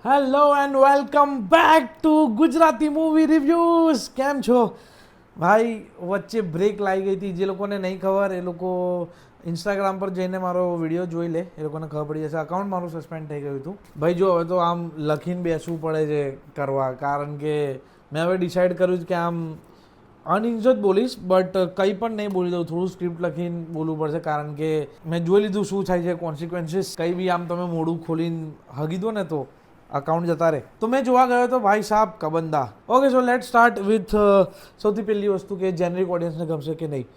Hello and welcome back to Gujarati movie reviews. કેમ છો ભાઈ? વચ્ચે બ્રેક લાગી ગઈ હતી. જે લોકોને નહીં ખબર એ લોકો ઇન્સ્ટાગ્રામ પર જઈને મારો વિડીયો જોઈ લે, એ લોકોને ખબર પડી જશે. અકાઉન્ટ મારું સસ્પેન્ડ થઈ ગયું હતું ભાઈ. જો હવે તો આમ લખીને બેસવું પડે છે કરવા, કારણ કે મેં હવે ડિસાઇડ કર્યું છે કે આમ અનઇન્જર્ડ બોલીશ, બટ કંઈ પણ નહીં બોલી દઉં. થોડું સ્ક્રિપ્ટ લખીને બોલવું પડશે, કારણ કે મેં જોઈ લીધું શું થાય છે, કોન્સિક્વન્સીસ. કંઈ બી આમ તમે મોઢું ખોલીને હગી દો ને તો અકાઉન્ટ જતા રહે. તો મેં જોવા ગયો તો ભાઈ સાહેબ Kabandha. Okay, so let start with સૌથી પહેલી વસ્તુ કે જેનરિક ઓડિયન્સને ગમશે કે નહીં.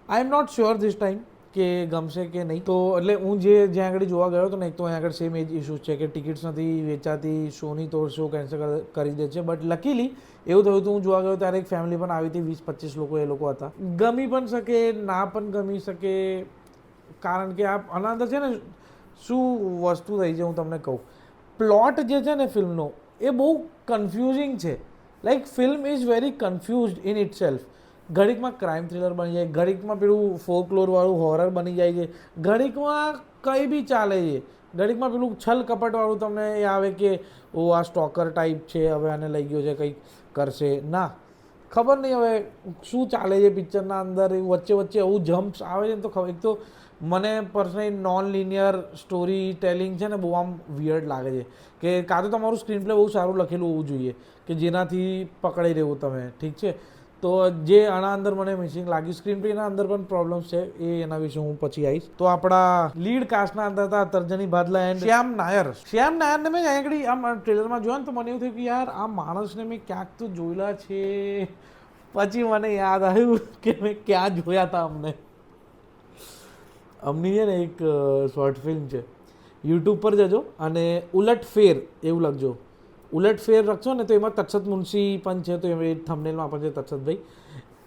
I am not sure this time કે ગમશે કે નહીં. તો એટલે હું જ્યાં આગળ જોવા ગયો હતો ને, એક તો અહીંયા આગળ સેમ એજ ઇસ્યુઝ છે કે ટિકિટ્સ નથી વેચાતી, શોની તો શો કેન્સલ કરી દે છે. બટ લકીલી એવું થયું હતું, હું જોવા ગયો ત્યારે એક ફેમિલી પણ આવી હતી, 20-25 લોકો એ લોકો હતા. ગમી પણ શકે, ના પણ ગમી શકે, કારણ કે આ આના અંદર છે ને શું વસ્તુ થઈ છે હું તમને કહું. પ્લોટ જે છે ને ફિલ્મનો એ બહુ કન્ફ્યુઝિંગ છે. Like film is very confused in it self. ઘડીકમાં ક્રાઇમ થ્રિલર બની જાય, ઘડીકમાં પેલું ફોકલોરવાળું હોરર બની જાય છે, ઘડીકમાં કંઈ બી ચાલે છે, ઘડીકમાં પેલું છલ કપટવાળું તમને એ આવે કે ઓ આ સ્ટોકર ટાઈપ છે, હવે આને લઈ ગયો છે, કંઈક કરશે. ના, ખબર નહીં હવે શું ચાલે છે પિક્ચરના અંદર. વચ્ચે વચ્ચે આવું જમ્પ્સ આવે છે ને, તો ખબર. એક તો મને personally non linear story telling છે ને બહુ આમ વિયર્ડ લાગે છે. કે કાં તો તમારું સ્ક્રીન પ્લે બહુ સારું લખેલું હોવું જોઈએ કે જેનાથી પકડાઈ રહેવું તમે, ઠીક છે. તો જે આના અંદર મને મિસિંગ લાગ્યું, સ્ક્રીન પ્લેના અંદર પણ પ્રોબ્લેમ્સ છે, એના વિશે હું પછી આવીશ. તો આપણા લીડ કાસ્ટના અંદર હતા તર્જની બાદલા એન્ડ શ્યામ નાયર. શ્યામ નાયરને મેં આગળ આમ ટ્રેલરમાં જોયા ને તો મને એવું થયું કે યાર આ માણસને મેં ક્યાંક તો જોયેલા છે. પછી મને યાદ આવ્યું કે મેં ક્યાં જોયા હતા. અમની છે ને એક શોર્ટ ફિલ્મ છે, યુટ્યુબ પર જજો અને ઉલટ ફેર એવું લખજો. ઉલટ ફેર લખશો ને તો એમાં તક્ષત મુનશી પણ છે, તો એ થંબનેલમાં પણ છે તક્ષતભાઈ.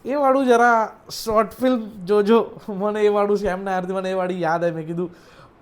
એ વાળું જરા શોર્ટ ફિલ્મ જોજો. મને એ વાળું છે એમના યારથી મને એ વાળી યાદ આવી. મેં કીધું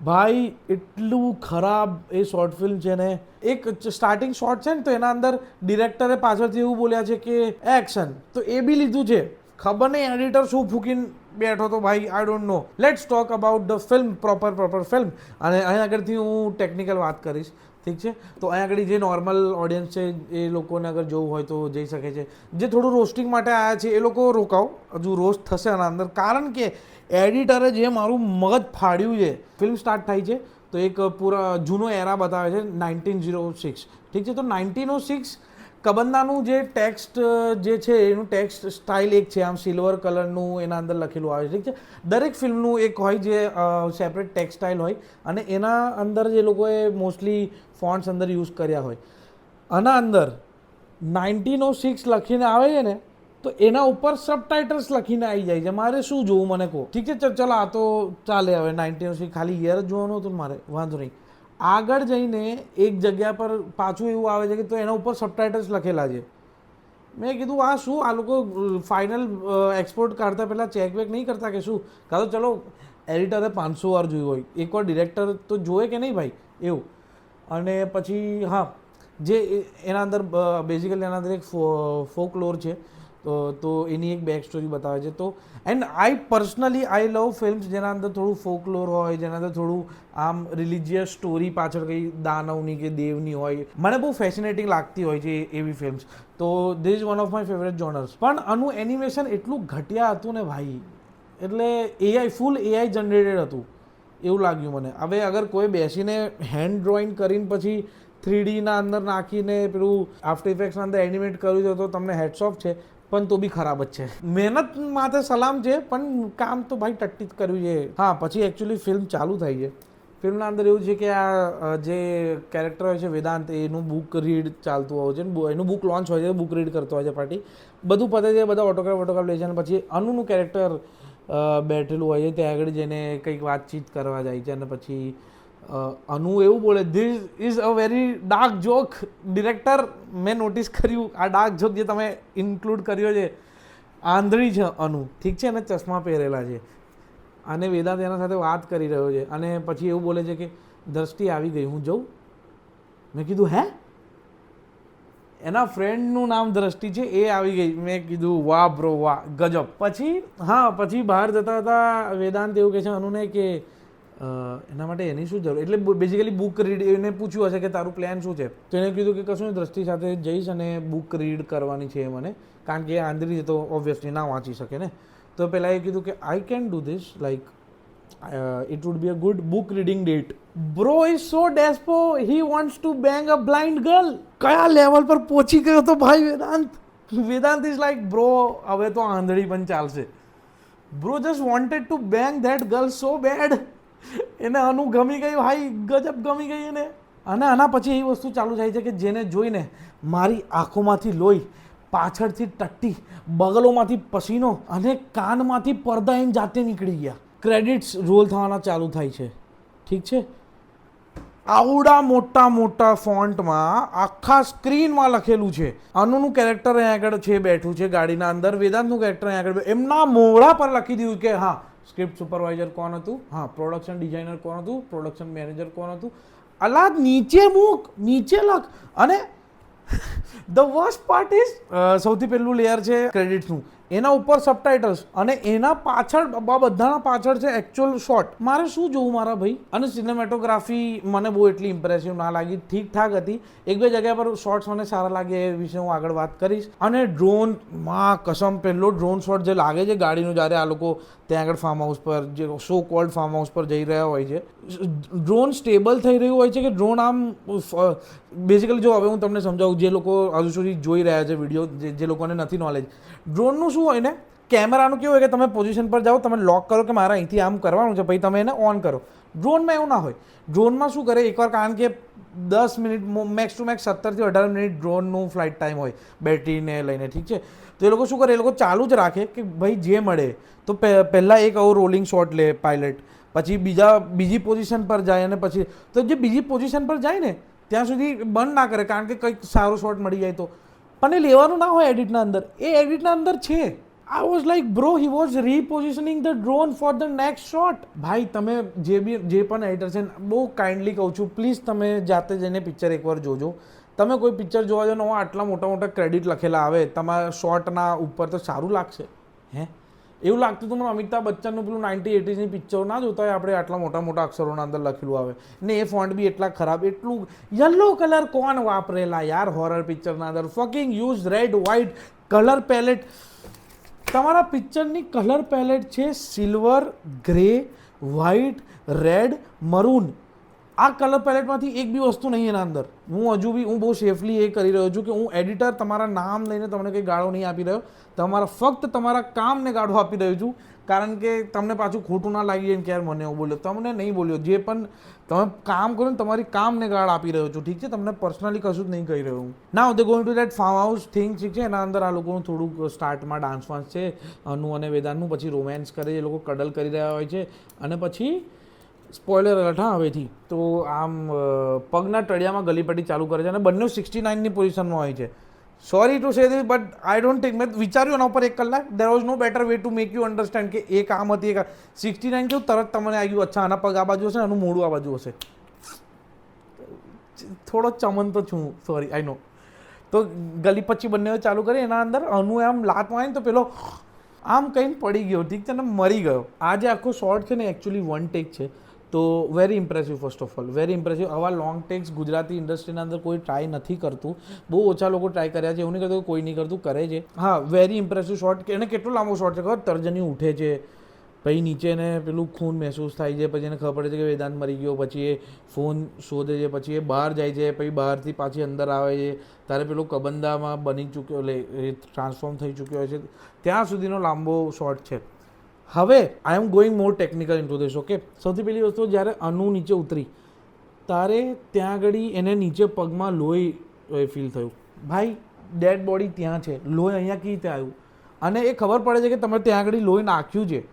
ભાઈ એટલું ખરાબ એ શોર્ટ ફિલ્મ છે ને. એક સ્ટાર્ટિંગ શોર્ટ છે ને તો એના અંદર ડિરેક્ટરે પાછળથી એવું બોલ્યા છે કે એક્શન, તો એ બી લીધું છે. ખબર નહીં એડિટર શું ફૂકીને બેઠો તો ભાઈ, I don't know. Let's talk about the film, proper film. અને અહીં આગળથી હું ટેકનિકલ વાત કરીશ, ઠીક છે. તો અહીં આગળ જે નોર્મલ ઓડિયન્સ છે એ લોકોને અગર જોવું હોય તો જઈ શકે છે. જે થોડું રોસ્ટિંગ માટે આવ્યા છે એ લોકો રોકાવ, હજુ રોસ્ટ થશે આના અંદર, કારણ કે એડિટરે જે મારું મગજ ફાડ્યું છે. ફિલ્મ સ્ટાર્ટ થાય છે તો એક પૂરા જૂનો એરા બતાવે છે, 1906, ઠીક છે. તો 1906 કબંદાનું જે ટેક્સ્ટ જે છે એનું ટેક્સ્ટ સ્ટાઇલ એક છે, આમ સિલ્વર કલરનું એના અંદર લખેલું આવે છે, ઠીક છે. દરેક ફિલ્મનું એક હોય જે સેપરેટ ટેક્સ્ટ સ્ટાઇલ હોય, અને એના અંદર જે લોકોએ મોસ્ટલી ફોન્ટ્સ અંદર યુઝ કર્યા હોય. આના અંદર 1906 લખીને આવે છે ને, તો એના ઉપર સબટાઇટલ્સ લખીને આવી જાય છે. મારે શું જોવું મને કહો, ઠીક છે. ચલો આ તો ચાલે. હવે 1906 ખાલી યર જ જોવાનું હતું મારે, વાંધો નહીં. આગળ જઈને એક જગ્યા પર પાછું એવું આવે છે કે તો એના ઉપર સબટાઇટલ્સ લખેલા છે. મેં કીધું આ શું, આ લોકો ફાઇનલ એક્સપોર્ટ કાઢતા પહેલાં ચેક વેક નહીં કરતા કે શું? કાં તો ચલો એડિટરે 500 વાર જોયું હોય, એકવાર ડિરેક્ટર તો જોવે કે નહીં ભાઈ, એવું. અને પછી હા, જે એના અંદર બેઝિકલી એના અંદર એક ફોકલોર છે, તો એની એક બેક સ્ટોરી બતાવે છે. તો and personally I love films જેના અંદર થોડું ફોકલોર હોય, જેના અંદર થોડું આમ રિલિજિયસ સ્ટોરી પાછળ કંઈ દાનવની કે દેવની હોય. મને બહુ ફેસિનેટિંગ લાગતી હોય છે એવી ફિલ્મ્સ. તો this is one of my favourite genres. પણ આનું એનિમેશન એટલું ઘટિયા હતું ને ભાઈ, એટલે ફૂલ એઆઈ જનરેટેડ હતું એવું લાગ્યું મને. હવે અગર કોઈ બેસીને હેન્ડ ડ્રોઈંગ કરીને પછી 3Dના અંદર નાખીને પેલું આફ્ટર ઇફેક્ટ્સના અંદર એનિમેટ કર્યું છે તો તમને હેડ્સ ઓફ છે, પણ તો બી ખરાબ જ છે. મહેનત માટે સલામ છે, પણ કામ તો ભાઈ ટટ્ટી જ કર્યું છે. હા, પછી એકચ્યુઅલી ફિલ્મ ચાલુ થાય છે. ફિલ્મના અંદર એવું છે કે આ જે કેરેક્ટર હોય છે વેદાંત, એનું બુક રીડ ચાલતું હોય છે, એનું બુક લોન્ચ હોય છે, બુક રીડ કરતો હોય છે પાર્ટી. બધું પતે છે, બધા ઓટોગ્રાફ લે છે, અને પછી અનુનું કેરેક્ટર બેઠેલું હોય છે, ત્યાં આગળ જઈને કંઈક વાતચીત કરવા જાય છે. અને પછી અનુ એવું બોલે, this is a very dark joke. Director, મેં નોટિસ કર્યું આ ડાર્ક જોક જે તમે ઇન્ક્લુડ કર્યો છે, આંધળી છે અનુ, ઠીક છે, અને ચશ્મા પહેરેલા છે, અને વેદાંત એના સાથે વાત કરી રહ્યો છે. અને પછી એવું બોલે છે કે દ્રષ્ટિ આવી ગઈ, હું જઉં. મેં કીધું હે, એના ફ્રેન્ડનું નામ દ્રષ્ટિ છે, એ આવી ગઈ. મેં કીધું વાહ બ્રો વાહ, ગજબ. પછી હા, પછી બહાર જતા હતા વેદાંત એવું કહે છે અનુને કે એના માટે એની શું જરૂર, એટલે બેઝિકલી બુક રીડ, એને પૂછ્યું હશે કે તારું પ્લાન શું છે, તો એને કીધું કે કશું દ્રષ્ટિ સાથે જઈશ અને બુક રીડ કરવાની છે મને, કારણ કે એ આંધળી છે તો ઓબ્વિયસલી ના વાંચી શકે ને. તો પહેલાં એ કીધું કે I can do this, like it would be a good book reading date. Bro is so despo, he wants to bang a blind girl. કયા લેવલ પર પહોંચી ગયો તો ભાઈ Vedant. Vedant is like bro હવે તો આંધળી પણ ચાલશે. Bro just wanted to bang that girl so bad. એને અનુ ગમી ગઈ ભાઈ, ગજબ ગમી ગઈ એને. અને આના પછી એ વસ્તુ ચાલુ થાય છે કે જેને જોઈને મારી આંખોમાંથી લોહી, પાછળથી ટટ્ટી, બગલોમાંથી પસીનો અને કાનમાંથી પડદા એમ જાતે નીકળી ગયા. ક્રેડિટ્સ રોલ થવાના ચાલુ થાય છે. ઠીક છે, આવડા મોટા મોટા ફોન્ટમાં આખા સ્ક્રીનમાં લખેલું છે. અનુનું કેરેક્ટર અહીંયા આગળ છે, બેઠું છે ગાડીના અંદર. વેદાંતનું કેરેક્ટર અહીંયા આગળ, એમના મોઢા પર લખી દીધું કે હા સ્ક્રિપ્ટ સુપરવાઇઝર કોણ હતું, હા પ્રોડક્શન ડિઝાઇનર કોણ હતું, પ્રોડક્શન મેનેજર કોણ હતું. અલા નીચે મૂક, નીચે લખ. અને ધ વર્સ્ટ પાર્ટ ઇઝ, સૌથી પહેલું લેયર છે ક્રેડિટ્સનું, એના ઉપર સબટાઇટલ્સ અને એના પાછળ બધાના પાછળ છે એકચ્યુઅલ શોટ. મારે શું જોવું મારા ભાઈ? અને સિનેમેટોગ્રાફી મને બહુ એટલી ઇમ્પ્રેસિવ ના લાગી, ઠીકઠાક હતી. એક બે જગ્યા પર શોટ્સ મને સારા લાગે, એ વિશે હું આગળ વાત કરીશ. અને ડ્રોન, માં કસમ, પહેલો ડ્રોન શોટ જે લાગે છે ગાડીનું, જ્યારે આ લોકો ત્યાં આગળ ફાર્મ હાઉસ પર, જે સો કોલ્ડ ફાર્મ હાઉસ પર જઈ રહ્યા હોય છે, ડ્રોન સ્ટેબલ થઈ રહ્યું હોય છે કે ડ્રોન આમ બેઝિકલી, જો હવે હું તમને સમજાવું, જે લોકો હજુ સુધી જોઈ રહ્યા છે વિડીયો, જે લોકોને નથી નોલેજ, ડ્રોનનું શું હોય ને, કેમેરાનું કેવું હોય કે તમે પોઝિશન પર જાઓ, તમે લોક કરો કે મારા અહીંથી આમ કરવાનું છે, પછી તમે એને ઓન કરો. ડ્રોનમાં એવું ના હોય. ડ્રોનમાં શું કરે, એકવાર, કારણ કે 10 મિનિટ મેક્સ ટુ મેક્સ 17 થી 18 મિનિટ ડ્રોનનું ફ્લાઇટ ટાઈમ હોય બેટરીને લઈને, ઠીક છે. તો એ લોકો શું કરે, એ લોકો ચાલુ જ રાખે કે ભાઈ જે મળે. તો પહેલાં એક આવો રોલિંગ શોટ લે પાયલટ, પછી બીજી પોઝિશન પર જાય, અને પછી તો જે બીજી પોઝિશન પર જાય ને ત્યાં સુધી બંધ ના કરે, કારણ કે કંઈક સારો શોટ મળી જાય તો. પણ એ લેવાનું ના હોય એડિટના અંદર, એ એડિટના અંદર છે. I was like bro, he was repositioning the drone for the next shot. ભાઈ તમે જે પણ એડિટર છે, બહુ કાઇન્ડલી કહું છું, પ્લીઝ તમે જાતે જઈને પિક્ચર એકવાર જોજો. તમે કોઈ પિક્ચર જોવા જાઓ ને આટલા મોટા મોટા ક્રેડિટ લખેલા આવે તમારા શોર્ટના ઉપર, તો સારું લાગશે? હે, એવું લાગતું હતું મને અમિતાભ બચ્ચનનું પેલું 90-80ની પિક્ચરો ના જોતા હોય આપણે, આટલા મોટા મોટા અક્ષરોના અંદર લખેલું આવે ને એ ફોન્ટ બી એટલા ખરાબ. એટલું યલો કલર કોણ વાપરેલા યાર હોરર પિક્ચરના અંદર? Fucking use red white colour palette. તમારા પિક્ચરની કલર પેલેટ છે silver, grey, white, red, maroon. આ કલર પેલેટમાંથી એક બી વસ્તુ નહીં એના અંદર. હું બહુ સેફલી એ કરી રહ્યો છું કે હું એડિટર તમારા નામ લઈને તમને કંઈ ગાળો નહીં આપી રહ્યો, ફક્ત તમારા કામને ગાળો આપી રહ્યો છું, કારણ કે તમને પાછું ખોટું ના લાગી જાય કે યાર મને એવું બોલ્યો. તમને નહીં બોલ્યો, જે પણ તમે કામ કરો ને તમારી કામને ગાળ આપી રહ્યો છું, ઠીક છે? તમને પર્સનલી કશું જ નહીં કહી રહ્યો હું. Now they going to that farm house thing, ઠીક છે? એના અંદર આ લોકોનું થોડુંક સ્ટાર્ટમાં ડાન્સ વાન્સ છે, અનુ અને વેદાંતનું, પછી રોમેન્સ કરે, એ લોકો કડલ કરી રહ્યા હોય છે, અને પછી સ્પોઇલર અલર્ટ હા હવેથી, તો આમ પગના તળિયામાં ગલીપટ્ટી ચાલુ કરે છે, અને બંને 69ની પોઝિશનમાં હોય છે. Sorry to say this, but I don't think, મેં વિચાર્યું એના ઉપર 1 કલાક, there was no better way to make you understand કે એક આમ હતી, એક 69 કેવું તરત તમને આવ્યું, અચ્છા આના પગ આ બાજુ હશે, આનું મોઢું આ બાજુ હશે. થોડો ચમન તો છું, સોરી, આઈ નો. તો ગલી પછી બંને ચાલુ કરી, એના અંદર અનુ આમ લાત મારીને તો પેલો આમ કંઈ પડી ગયો, ઠીક છે ને, મરી ગયો. આ જે આખો શોર્ટ છે ને એકચ્યુઅલી 1 ટેક છે. તો very impressive, first of all very impressive. આવા લોંગ ટેક્સ ગુજરાતી ઇન્ડસ્ટ્રીના અંદર કોઈ ટ્રાય નથી કરતું, બહુ ઓછા લોકો ટ્રાય કર્યા છે, એવું નહીં કરતું કોઈ નહીં કરતું, કરે છે. હા, વેરી ઇમ્પ્રેસિવ શોટ. એને કેટલો લાંબો શોટ છે ખબર? તર્જની ઉઠે છે, પછી નીચે એને પેલું ખૂન મહેસૂસ થાય છે, પછી એને ખબર પડે છે કે વેદાંત મરી ગયો, પછી એ ફોન શોધે છે, પછી એ બહાર જાય છે, પછી બહારથી પાછી અંદર આવે છે, ત્યારે પેલો કબંદામાં બની ચૂક્યો, એટલે એ ટ્રાન્સફોર્મ થઈ ચૂક્યો હોય છે, ત્યાં સુધીનો લાંબો શોટ છે. હવે I am going more technical into this, okay? સૌથી પહેલી વસ્તુ, જ્યારે અનુ નીચે ઉતરી ત્યારે ત્યાં આગળ એને નીચે પગમાં લોહી ફીલ થયું. ભાઈ ડેડ બોડી ત્યાં છે, લોહી અહીંયા કેવી રીતે આવ્યું? અને એ ખબર પડે છે કે તમે ત્યાં આગળ લોહી નાખ્યું છે,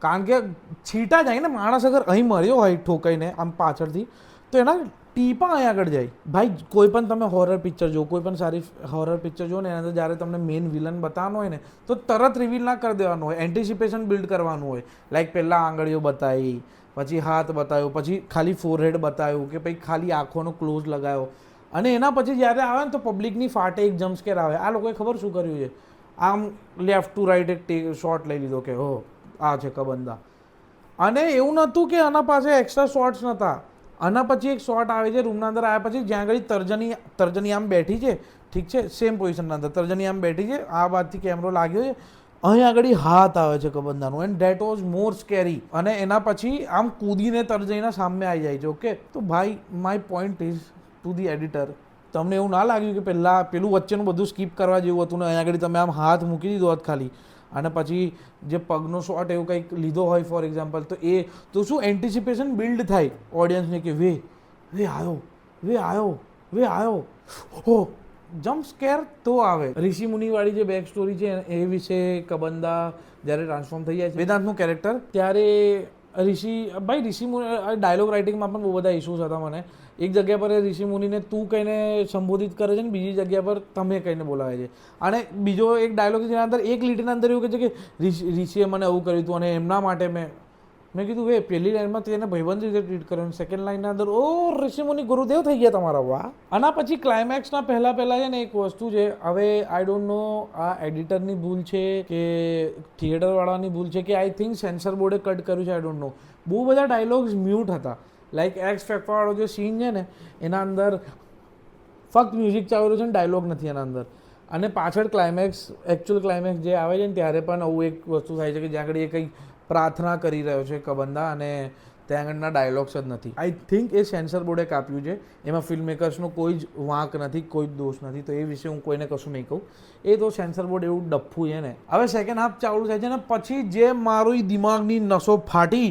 કારણ કે છીટા જાય ને, માણસ અગર અહીં મર્યો હોય ઠોકાઈને આમ પાછળથી, તો એના ટીપા અહીં આગળ જાય. ભાઈ કોઈ પણ તમે હોરર પિક્ચર જુઓ, કોઈ પણ સારી હોરર પિક્ચર જુઓ ને, એના અંદર જ્યારે તમને મેઇન વિલન બતાવવાનો હોય ને, તો તરત રિવીલ ના કરી દેવાનું હોય, એન્ટિસિપેશન બિલ્ડ કરવાનું હોય. લાઈક પહેલાં આંગળીઓ બતાવી, પછી હાથ બતાવ્યો, પછી ખાલી ફોરહેડ બતાવ્યું, કે પછી ખાલી આંખોનો ક્લોઝ લગાવ્યો, અને એના પછી જ્યારે આવે ને તો પબ્લિકની ફાટે એક જમ્પસ્કેર આવે. આ લોકોએ ખબર શું કર્યું છે, આમ લેફ્ટ ટુ રાઈટ એક શોટ લઈ લીધો કે હો આ છે કબંદા. અને એવું નહોતું કે આના પાસે એક્સ્ટ્રા શોર્ટ્સ નહોતા. આના પછી એક શોર્ટ આવે છે રૂમના અંદર આવ્યા પછી જ્યાં આગળ તર્જની આમ બેઠી છે, ઠીક છે, સેમ પોઝિશનના અંદર તર્જની આમ બેઠી છે, આ બાજુથી કેમેરો લાગ્યો છે, અહીં આગળ હાથ આવે છે કબંદાનું, and that was more scary. અને એના પછી આમ કૂદીને તર્જનીના સામે આવી જાય છે. ઓકે, તો ભાઈ my point is to the editor, તમને એવું ના લાગ્યું કે પહેલાં પેલું વચ્ચેનું બધું સ્કીપ કરવા જેવું હતું ને અહીં આગળ તમે આમ હાથ મૂકી દીધો હોત ખાલી, અને પછી જે પગનો શોટ એવું કંઈક લીધો હોય ફોર એક્ઝામ્પલ, તો એ તો શું એન્ટિસિપેશન બિલ્ડ થાય ઓડિયન્સને કે વે આવ્યો, વે આવ્યો, વે આવ્યો, હો જમ્પ સ્કેર તો આવે. ઋષિ મુનિવાળી જે બેક સ્ટોરી છે એ વિશે કબંદા જ્યારે ટ્રાન્સફોર્મ થઈ જાય છે વેદાંતનું કેરેક્ટર, ત્યારે ઋષિ મુનિ ડાયલોગ રાઇટિંગમાં પણ બહુ બધા ઇશ્યુઝ હતા મને. એક જગ્યા પર ઋષિ મુનિને તું કહીને સંબોધિત કરે છે ને બીજી જગ્યા પર તમે કહીને બોલાવે છે. અને બીજો એક ડાયલોગ જેના અંદર એક લીટીના અંદર એવું કહે છે કે ઋષિએ મને આવું કર્યું હતું અને એમના માટે મેં કીધું વે પહેલી લાઇનમાં તેને ભાઈબંધ રીતે ટ્રીટ કર્યો, સેકન્ડ લાઇનના અંદર ઓ ઋષિ મુનિ ગુરુદેવ થઈ ગયા તમારા. વાહ. આના પછી ક્લાઇમેક્સના પહેલાં છે ને એક વસ્તુ છે, હવે આઈ ડોન્ટ નો આ એડિટરની ભૂલ છે કે થિયેટરવાળાની ભૂલ છે કે આઈ થિંક સેન્સર બોર્ડે કટ કર્યું છે, આઈ ડોન્ટ નો. બહુ બધા ડાયલોગ્સ મ્યુટ હતા. લાઈક એક્સ ફેક્ટરવાળો જે સીન છે ને એના અંદર ફક્ત મ્યુઝિક ચાલી રહ્યું છે ને ડાયલોગ નથી એના અંદર. અને પાછળ એકચ્યુઅલ ક્લાઇમેક્સ જે આવે છે ને ત્યારે પણ આવું એક વસ્તુ થાય છે કે જ્યાં આગળ એ કંઈક પ્રાર્થના કરી રહ્યો છે કબંદા અને ત્યાં આગળના ડાયલોગ્સ જ નથી. આઈ થિંક એ સેન્સર બોર્ડે કાપ્યું છે, એમાં ફિલ્મ મેકર્સનો કોઈ જ વાંક નથી, કોઈ જ દોષ નથી. તો એ વિશે હું કોઈને કશું નહીં કહું, એ તો સેન્સર બોર્ડ એવું ડફ્ફું છે ને. હવે સેકન્ડ હાફ ચાલુ થાય છે ને પછી જે મારું દિમાગની નસો ફાટી,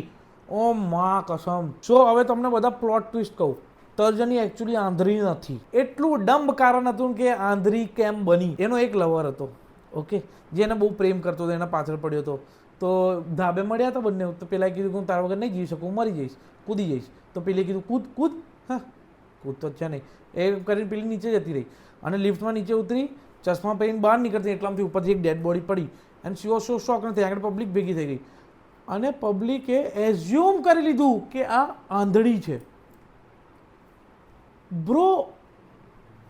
ઓ માં કસમ. સો હવે તમને બધા પ્લોટ ટ્વિસ્ટ કહું, તર્જની એકચ્યુઅલી આંધળી નથી. એટલું ડમ્બ કારણ હતું કે આંધળી કેમ બની. એનો એક લવર હતો, ઓકે, જેને બહુ પ્રેમ કરતો હતો, એના પાછળ પડ્યો હતો. તો ધાબે મળ્યા હતા બંને. તો પેલા કીધું કે હું તારા વગર નહીં જીવી શકું, મરી જઈશ, કૂદી જઈશ. તો પેલી કીધું કૂદ, હા કૂદ તો છે નહીં, એ કરીને પેલી નીચે જતી રહી. અને લિફ્ટમાં નીચે ઉતરી, ચશ્મા પહેરીને બહાર નીકળતી એટલામાંથી ઉપરથી એક ડેડ બોડી પડી. એન્ડ શી વોઝ સો શોક નથી, આગળ પબ્લિક ભેગી થઈ ગઈ અને પબ્લિકે એઝ્યુમ કરી લીધું કે આ આંધળી છે bro.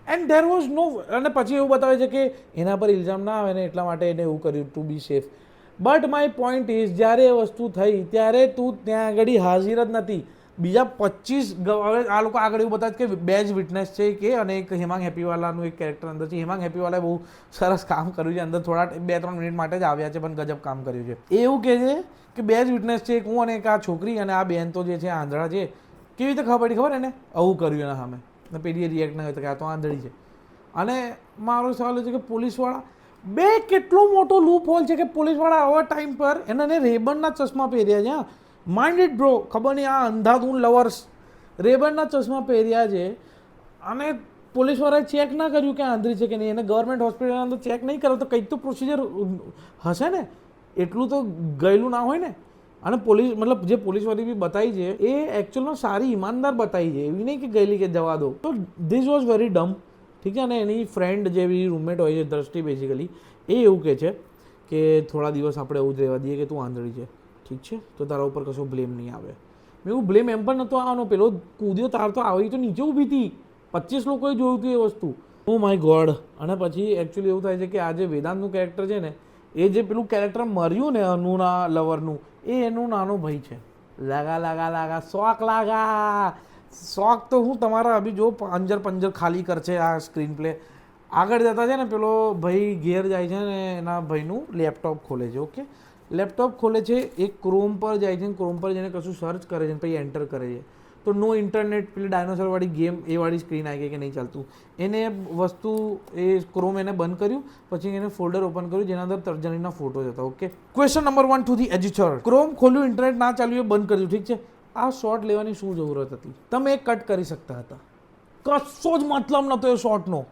And there was no. અને પછી એવું બતાવે છે કે એના પર ઇલ્ઝામ ના આવે ને એટલા માટે એને એવું કર્યું to be safe. But my point is જ્યારે એ વસ્તુ થઈ ત્યારે તું ત્યાં આગળ હાજર જ નથી. બીજા 25 હવે આ લોકો આગળ એવું બતાવે કે બે જ વિટનેસ છે કે, અને એક હેમાંગ હેપીવાલાનું એક કેરેક્ટર અંદર છે. હેમાંગ હેપીવાલાએ બહુ સરસ કામ કર્યું છે અંદર, થોડા 2-3 મિનિટ માટે જ આવ્યા છે પણ ગજબ કામ કર્યું છે. એ એવું કહે છે કે બે જ વિટનેસ છે, એક હું અને એક આ છોકરી, અને આ બેન તો જે છે આંધળા છે. કેવી રીતે ખબર પડી? ખબર એને આવું કર્યું એના સામે, ને પેલી રિએક્ટ ના હોય તો કે આ તો આંધળી છે. અને મારો સવાલ છે કે પોલીસવાળા બે કેટલો મોટો લૂપ હોલ છે કે પોલીસવાળા આવા ટાઈમ પર એને રેબનના ચશ્મા પહેર્યા છે. માઇન્ડ ઇટ બ્રો, ખબર નહીં આ અંધાધૂન લવર્સ રેબનના ચશ્મા પહેર્યા છે અને પોલીસવાળાએ ચેક ના કર્યું કે આંધળી છે કે નહીં. એને ગવર્મેન્ટ હોસ્પિટલની અંદર ચેક નહીં કરો તો કંઈક તો પ્રોસિજર હશે ને, એટલું તો ગયેલું ના હોય ને. અને પોલીસ મતલબ જે પોલીસવાળી બી બતાવી છે એ એકચ્યુઅલમાં સારી ઈમાનદાર બતાવી છે, એવી નહીં કે ગયેલી કે જવા દો. તો ધીસ વોઝ વેરી ડમ, ઠીક છે. અને એની ફ્રેન્ડ જેવી રૂમમેટ હોય છે દ્રષ્ટિ બેઝિકલી, એ એવું કહે છે કે થોડા દિવસ આપણે એવું જ રહેવા દઈએ કે તું આંધળી છે, ઠીક છે, તો તારા ઉપર કશો બ્લેમ નહીં આવે. મેં એવું બ્લેમ એમ પણ નહોતો આવવાનો, પેલો કૂદ્યો તાર તો આવી તો નીચે ઊભી હતી, 25 લોકોએ જોયું હતું એ વસ્તુ. Oh my God. અને પછી એકચ્યુઅલી એવું થાય છે કે આ જે વેદાંતનું કેરેક્ટર છે ને, એ જે પેલું કેરેક્ટર મર્યું ને અનુના લવરનું, એ એનું નાનો ભાઈ છે. લાગા શોખ લાગા શોખ તો હું તમારા અભી જો પંજર ખાલી કરશે આ સ્ક્રીન પ્લે. આગળ જતા છે ને પેલો ભાઈ ઘેર જાય છે ને એના ભાઈનું લેપટોપ ખોલે છે. ઓકે, લેપટોપ ખોલે છે, એક ક્રોમ પર જાય છે, ક્રોમ પર જઈને કશું સર્ચ કરે છે, પછી એન્ટર કરે છે. તો નો ઇન્ટરનેટ પેલી ડાયનોસરવાળી ગેમ એ વાળી સ્ક્રીન આવી ગઈ કે નહીં ચાલતું. એને વસ્તુ એ ક્રોમ એને બંધ કર્યું, પછી એને ફોલ્ડર ઓપન કર્યું જેના અંદર તર્જનીના ફોટોઝ હતા. Okay, question number 1 to the editor. Chrome ખોલ્યું, ઇન્ટરનેટ ના ચાલ્યું, એ બંધ કર્યું, ઠીક છે. આ શોર્ટ લેવાની શું જરૂરત હતી? તમે એક કટ કરી શકતા હતા, કશો જ મતલબ નહોતો એ શોર્ટનો.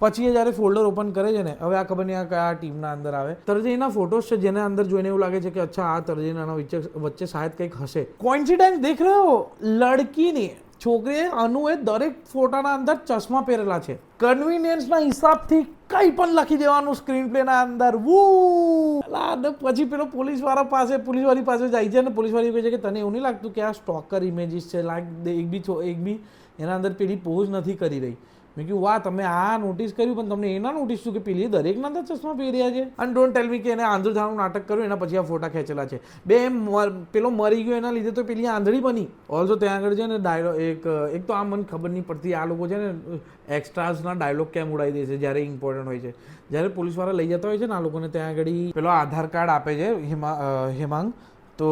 પછી એ જ્યારે ફોલ્ડર ઓપન કરે છે ને, હવે આ ખબર નહીં આ કયા ટીમના અંદર આવે, તર્જનીના ફોટોઝ છે જેના અંદર જોઈને એવું લાગે છે કે અચ્છા આ તર્જનીના વચ્ચે શાયદ કંઈક હશે. કોઇન્સિડન્સ દેખ રહ્યો? લડકીની છોકરીએ અનુએ દરેક ફોટાના અંદર ચશ્મા પહેરેલા છે. કન્વિનિયન્સના હિસાબથી કંઈ પણ લખી દેવાનું સ્ક્રીન પ્લેના અંદર. પછી પેલો પોલીસવાળી પાસે જાય છે અને પોલીસવાળી કહે છે કે તને એવું નહીં લાગતું કે આ સ્ટોકર ઇમેજીસ છે? લાઈક એક બી એના અંદર પેલી પોઝ નથી કરી રહી. મેં કીધું વાહ તમે આ નોટિસ કર્યું પણ તમને એ ના નોટિસ થયું કે પેલી દરેકના તો ચશ્મા પહેર્યા છે. અને ડોન્ટ ટેલ મી કે એને આંધળું થવાનું નાટક કર્યું એના પછી આ ફોટા ખેંચેલા છે. બે પેલો મરી ગયો એના લીધે તો પેલી આંધળી બની. ઓલ્સો ત્યાં આગળ છે ને ડાયલોગ એક તો આ મને ખબર નહીં પડતી આ લોકો છે ને એક્સ્ટ્રાસના ડાયલોગ કેમ ઉડાવી દે છે જ્યારે ઇમ્પોર્ટન્ટ હોય છે. જ્યારે પોલીસવાળા લઈ જતા હોય છે ને આ લોકોને ત્યાં આગળ પેલો આધાર કાર્ડ આપે છે હેમાંગ, તો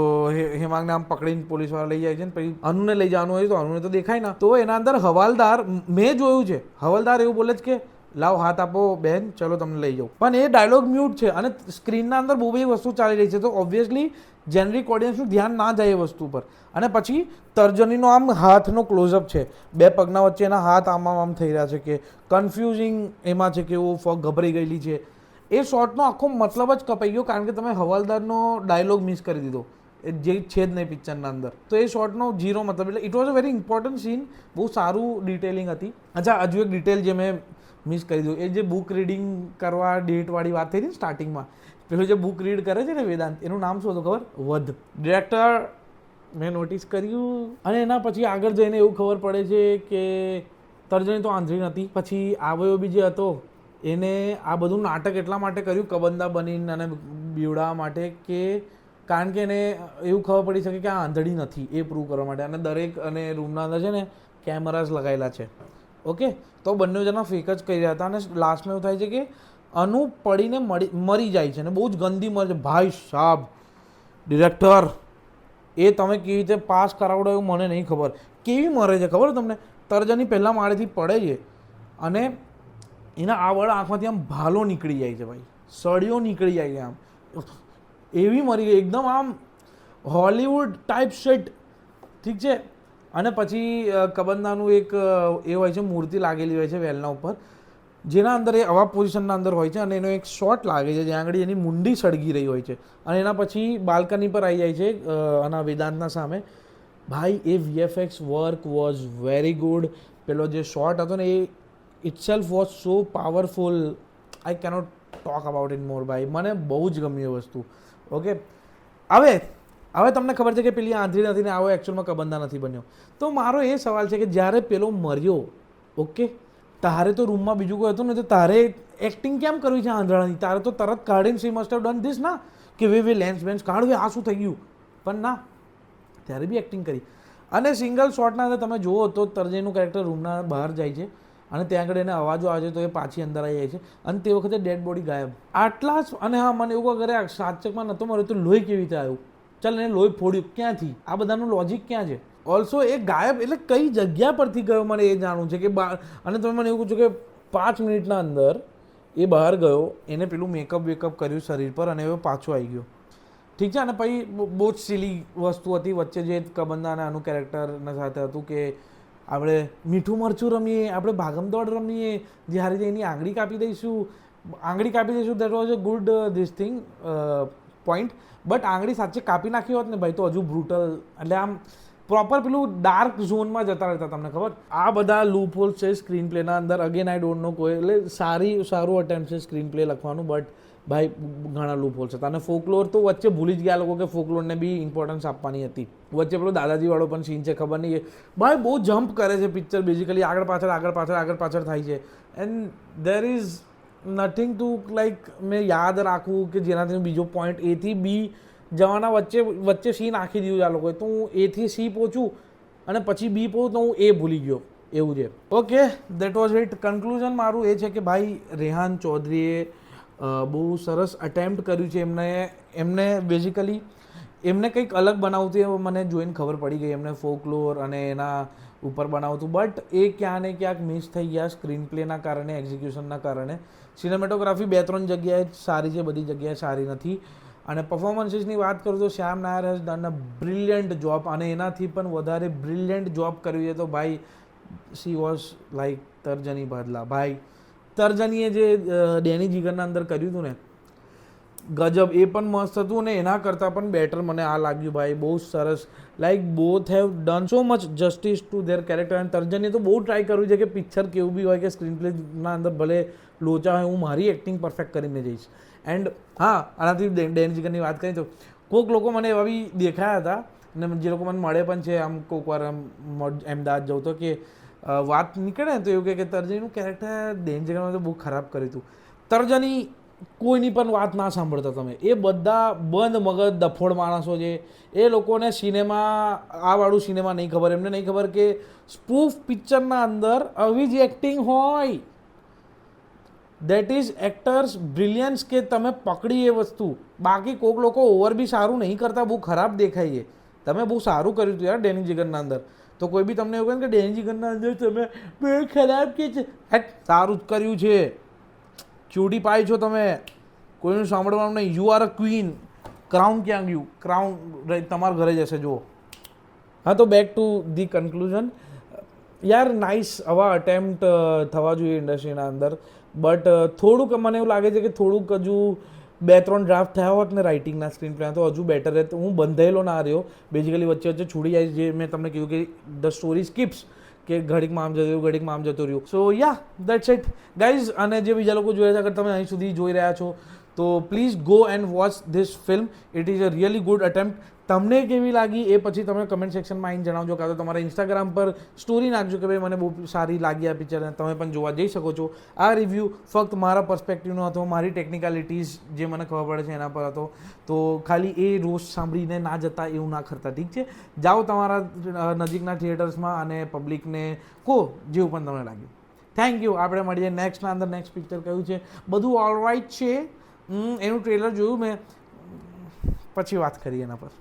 હેમાંગને આમ પકડીને પોલીસવાળા લઈ જાય છે ને પછી અનુને લઈ જવાનું હોય તો અનુને તો દેખાય ના, તો એના અંદર હવાલદાર મેં જોયું છે હવાલદાર એવું બોલે છે કે લાવ હાથ આપો બેન ચલો તમને લઈ જાઉં, પણ એ ડાયલોગ મ્યુટ છે અને સ્ક્રીનના અંદર બહુ બધી વસ્તુ ચાલી રહી છે તો ઓબ્વિયસલી જેનરિક ઓડિયન્સનું ધ્યાન ના જાય એ વસ્તુ પર. અને પછી તર્જનીનો આમ હાથનો ક્લોઝઅપ છે, બે પગના વચ્ચે એના હાથ આમ થઈ રહ્યા છે કે કન્ફ્યુઝિંગ એમાં છે કે ઓ ગભરાઈ ગયેલી છે. એ શોર્ટનો આખો મતલબ જ કપાઈ ગયો કારણ કે તમે હવાલદારનો ડાયલોગ મિસ કરી દીધો જે છે જ નહીં પિક્ચરના અંદર, તો એ શોર્ટનો ઝીરો મતલબ. એટલે it was a very important scene, બહુ સારું ડિટેલિંગ હતી. અચ્છા હજુ એક ડિટેલ જે મેં મિસ કરી દીધું, એ જે બુક રીડિંગ કરવા ડેટવાળી વાત થઈ હતી ને સ્ટાર્ટિંગમાં, પેલું જે બુક રીડ કરે છે ને વેદાંત, એનું નામ શું હતું ખબર? વધ. ડિરેક્ટર મેં નોટિસ કર્યું અને એના પછી આગળ જઈને એવું ખબર પડે છે કે તર્જની તો આંધળી નથી. પછી આવ્યો બી જે હતો એને આ બધું નાટક એટલા માટે કર્યું કબંદા બનીને અને બીવડાવવા માટે કે કારણ કે એને એવું ખબર પડી શકે કે આ આંધળી નથી એ પ્રૂવ કરવા માટે. અને દરેક અને રૂમના અંદર છે ને કેમેરાઝ લગાવેલા છે. ઓકે, તો બંને જણા ફેક જ કરી રહ્યા હતા અને લાસ્ટમાં એવું થાય છે કે અનુ પડીને મરી જાય છે અને બહુ જ ગંદી મરે છે. ભાઈ સાહેબ ડિરેક્ટર એ તમે કેવી રીતે પાસ કરાવડો એવું મને નહીં ખબર. કેવી મરે છે ખબર તમને? તર્જની પહેલાં માળેથી પડે છે અને એના આ વડા આંખમાંથી આમ ભાલો નીકળી જાય છે ભાઈ, સળીઓ નીકળી જાય છે આમ, એવી મરી ગઈ એકદમ આમ હોલિવૂડ ટાઈપ શેટ. ઠીક છે. અને પછી કબંદાનું એક એ હોય છે મૂર્તિ લાગેલી હોય છે વેલના ઉપર જેના અંદર એ આવા પોઝિશનના અંદર હોય છે અને એનો એક શોટ લાગે છે જ્યાં આગળ એની મુંડી સળગી રહી હોય છે અને એના પછી બાલ્કની પર આવી જાય છે આના વેદાંતના સામે. ભાઈ એ VFX work was very good. પેલો જે શોટ હતો ને એ itself was so powerful, I cannot talk about it more ભાઈ, મને બહુ જ ગમી એ વસ્તુ. ઓકે, હવે તમને ખબર છે કે પેલી આંધળી નથી ને આવો એકચ્યુઅલમાં કબંદા નથી બન્યો. તો મારો એ સવાલ છે કે જ્યારે પેલો મર્યો, ઓકે, તારે તો રૂમમાં બીજું કોઈ હતું ને તો તારે એક્ટિંગ કેમ કરવી છે આંધળાની? તારે તો તરત કાઢીને C must have done this ના કે વે લેન્સ બેન્સ કાઢ આ શું થઈ ગયું, પણ ના, ત્યારે બી એક્ટિંગ કરી. અને સિંગલ શોટના અંદર તમે જુઓ તો તર્જનીનું કેરેક્ટર રૂમના બહાર જાય છે અને ત્યાં આગળ એને અવાજો આવે છે તો એ પાછી અંદર આવી જાય છે અને તે વખતે ડેડ બોડી ગાયબ. આટલા જ. અને હા મને એવું કરે સાચકમાં નહોતો મર્યો તો લોહી કેવી રીતે આવ્યું? ચાલ એને લોહી ફોડ્યું ક્યાંથી? આ બધાનું લોજિક ક્યાં છે? ઓલ્સો એ ગાયબ એટલે કઈ જગ્યા પરથી ગયો મને એ જાણવું છે કે અને તમે મને એવું પૂછો કે 5 મિનિટના અંદર એ બહાર ગયો, એને પેલું મેકઅપ વેકઅપ કર્યું શરીર પર અને એ પાછો આવી ગયો. ઠીક છે. અને પછી બહુ જ સિલી વસ્તુ હતી વચ્ચે જે કબંદા અને આનું કેરેક્ટરના સાથે હતું કે આપણે મીઠું મરચું રમીએ, આપણે ભાગમદોડ રમીએ, જ્યારે એની આંગળી કાપી દઈશું that was a good this thing point. But આંગળી સાચે કાપી નાખી હોત ને ભાઈ તો હજુ બ્રુટલ, એટલે આમ પ્રોપર પેલું ડાર્ક ઝોનમાં જતા રહેતા. તમને ખબર આ બધા લૂપ હોલ્સ છે સ્ક્રીન પ્લેના અંદર. અગેન આઈ ડોન્ટ નો કોઈ એટલે સારું અટેમ્પ છે સ્ક્રીન પ્લે લખવાનું, બટ ભાઈ ઘણા લૂપ હોલ્સ હતા. અને ફોકલોર તો વચ્ચે ભૂલી જ ગયા લોકો કે ફોકલોરને બી ઇમ્પોર્ટન્સ આપવાની હતી. વચ્ચે પેલો દાદાજીવાળો પણ સીન છે, ખબર નહીં ભાઈ બહુ જમ્પ કરે છે પિક્ચર, બેઝિકલી આગળ પાછળ થાય છે and there is nothing to like મેં યાદ રાખવું કે જેનાથી બીજો પોઈન્ટ એ થી બી જવાના વચ્ચે સી નાખી દીધું છે આ લોકોએ, તો હું એ થી સી પહોંચું અને પછી બી પહોંચું તો હું એ ભૂલી ગયો એવું છે. Okay, that was it. Conclusion મારું એ છે કે ભાઈ રેહાન ચૌધરીએ બહુ સરસ અટેમ્પ્ટ કર્યું છે. એમને બેઝિકલી એમને કંઈક અલગ બનાવતું મને જોઈને ખબર પડી ગઈ. એમને ફોકલોર અને એના ઉપર બનાવતું, બટ એ ક્યાં ને ક્યાંક મિસ થઈ ગયા સ્ક્રીન પ્લેના કારણે, એક્ઝિક્યુશનના કારણે. સિનેમેટોગ્રાફી 2-3 જગ્યાએ સારી છે, બધી જગ્યાએ સારી નથી. અને પરફોર્મન્સીસની વાત કરું તો Shyam Nair has done a brilliant job અને એનાથી પણ વધારે બ્રિલિયન્ટ જોબ કરવી છે તો ભાઈ સી વોઝ લાઈક તર્જની બદલા. ભાઈ તર્જનીએ જે ડેની જીગરના અંદર કર્યું હતું ને ગજબ, એ પણ મસ્ત હતું ને એના કરતાં પણ બેટર મને આ લાગ્યું ભાઈ. બહુ સરસ, like both have done so much justice to their character. અને તર્જનીએ તો બહુ ટ્રાય કર્યું છે કે પિક્ચર કેવું બી હોય કે સ્ક્રીન પ્લેના અંદર ભલે લોચા હોય હું મારી એક્ટિંગ પરફેક્ટ કરીને જઈશ. એન્ડ હા, આનાથી ડેની જીગરની વાત કરી તો કોઈક લોકો મને એવા બી દેખાયા હતા અને જે લોકો મને મળે પણ છે આમ કોઈક વાર અમદાવાદ જવું તો કે વાત નીકળે ને તો એવું કહે કે તર્જનીનું કેરેક્ટર ડેન્જરમાં તો બહુ ખરાબ કર્યું હતું. તર્જની કોઈની પણ વાત ના સાંભળતા તમે. એ બધા બંધ મગજ ડફોડ માણસો છે. એ લોકોને સિનેમા આવાળું સિનેમા નહીં ખબર. એમને નહીં ખબર કે સ્પૂફ પિક્ચરના અંદર આવી જ એક્ટિંગ હોય. દેટ ઇઝ એક્ટર્સ બ્રિલિયન્સ કે તમે પકડી એ વસ્તુ. બાકી કોઈક લોકો ઓવર બી સારું નહીં કરતા, બહુ ખરાબ દેખાય છે. તમે બહુ સારું કર્યું હતું યાર ડેની જીગરના અંદર. તો કોઈ બી તમને એવું કહે કે ડેની જીગરના અંદર તમે બહુ ખરાબ કે છે, સારું જ કર્યું છે. ચૂડી પાઈ છો તમે, કોઈનું સાંભળવાનું નહીં. You are a queen. Crown ક્યાં ગયું? ક્રાઉન તમારા ઘરે જશે જુઓ. હા, તો બેક ટુ ધી કન્ક્લુઝન. યાર નાઇસ આવા અટેમ્પ્ટ થવા જોઈએ ઇન્ડસ્ટ્રીના અંદર, બટ થોડુંક મને એવું લાગે છે કે થોડુંક હજુ 2-3 ડ્રાફ્ટ થયા હોત ને રાઇટિંગના સ્ક્રીન પ્લે તો હજુ બેટર રહે. હું બંધાયેલો ના રહ્યો બેઝિકલી, વચ્ચે વચ્ચે છોડી જાય. જે મેં તમને કીધું કે ધ સ્ટોરી સ્કીપ્સ, કે ઘડીકમાં આમ જતું રહ્યું, ઘડીકમાં આમ જતું રહ્યું. સો યા દેટ્સ ઇટ ગાઈઝ. અને જે બીજા લોકો જોઈ રહ્યા છે, અગર તમે અહીં સુધી જોઈ રહ્યા છો તો please go and watch this film. It is a really good attempt. તમને કેવી લાગી એ પછી તમે કમેન્ટ સેક્શનમાં આવીને જણાવજો, કાં તો તમારા ઇન્સ્ટાગ્રામ પર સ્ટોરી નાખજો કે ભાઈ મને બહુ સારી લાગી આ પિક્ચર, અને તમે પણ જોવા જઈ શકો છો. આ રિવ્યૂ ફક્ત મારા પર્સપેક્ટિવનો હતો, મારી ટેકનિકાલિટીઝ જે મને ખબર પડે છે એના પર હતો. તો ખાલી એ રોસ્ટ સાંભળીને ના જતા એવું ના કરતા, ઠીક છે? જાઓ તમારા નજીકના થિયેટર્સમાં અને પબ્લિકને કહો જેવું પણ તમને લાગ્યું. Thank you. આપણે મળીએ નેક્સ્ટના અંદર. નેક્સ્ટ પિક્ચર કયું છે, બધું ઓલરાઇટ છે. એનું ટ્રેલર જોયું મેં, પછી વાત કરીએ એના પર.